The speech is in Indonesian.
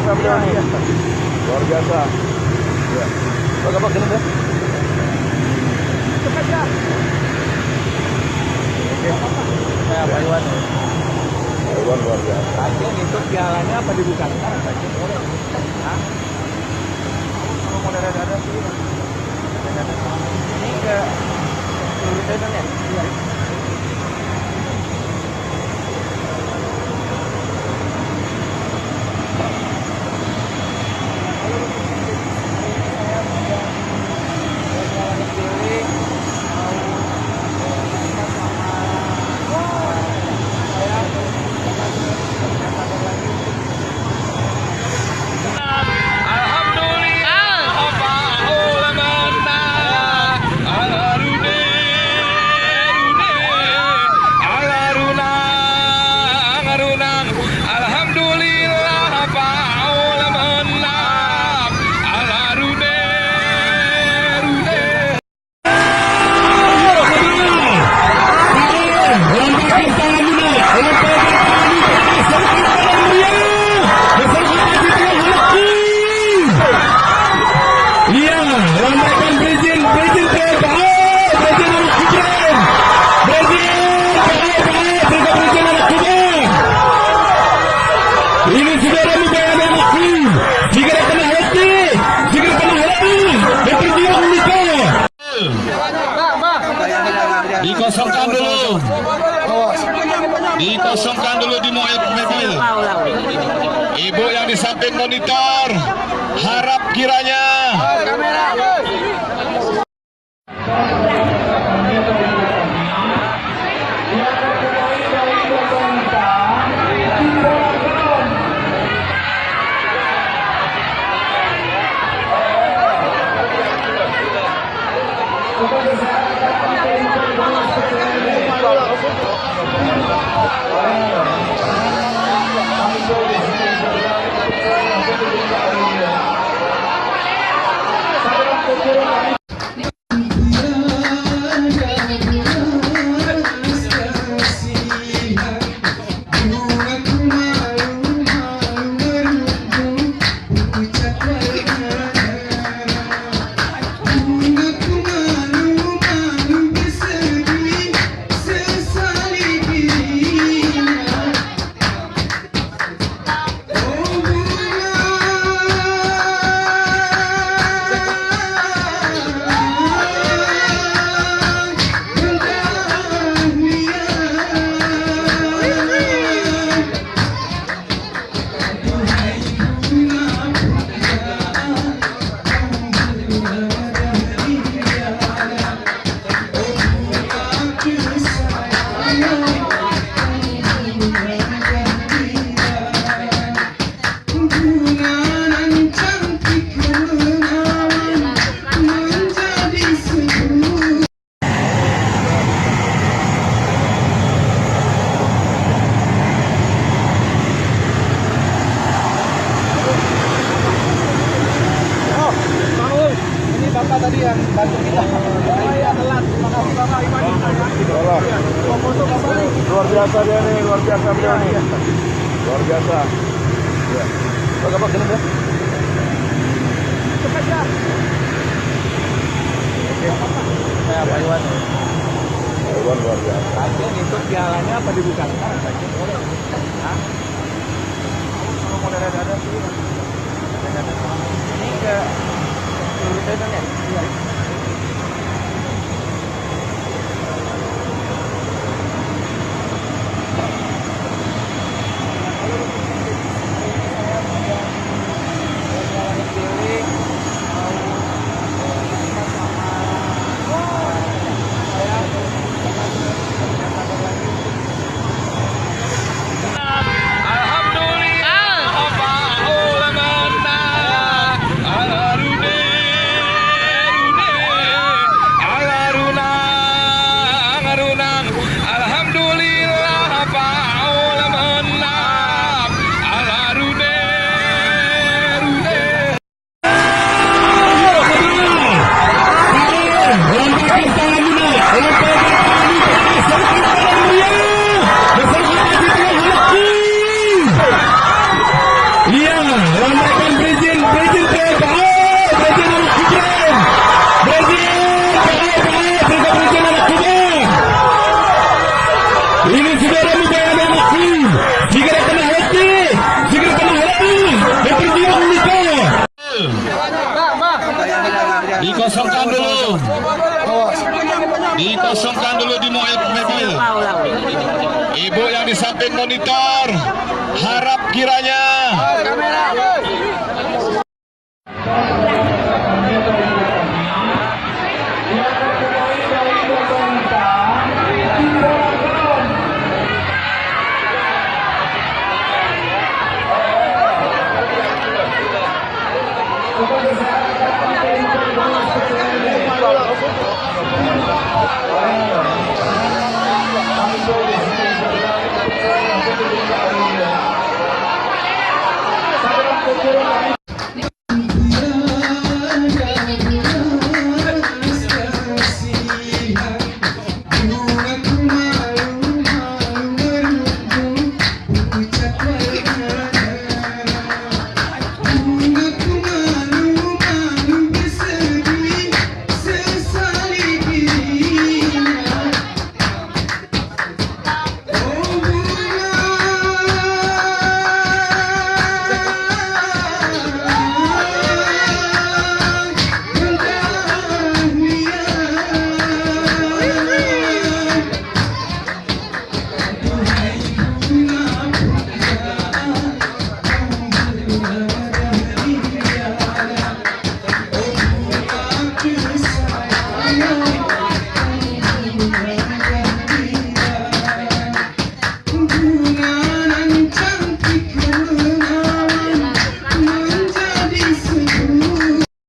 biasa beliau nih. Luar biasa. Ya. Bapak gini ya. Cepat ya. Oke. Saya Pak Iwan. Pak Iwan luar biasa. Tadi itu pialanya apa dibuka? Hah? Kalau mau dada-dada sih. Ini ke Lida ya? Iya. Dikosongkan dulu di mobil. Ibu yang di samping monitor, harap kiranya tadi yang bantu kita. Iya, telat. Terima kasih Bapak Iwan. Luar biasa dia nih, luar biasa beliau nih. Luar biasa. Ya. Bapak gini ya. Cepat ya. Oke. Saya Pak Iwan. Pak Iwan luar biasa. Tadi itu pialanya apa dibuka? Hah? Kalau mau dada-dada sih. Ini ke Lida ya? Iya. samping monitor, harap kiranya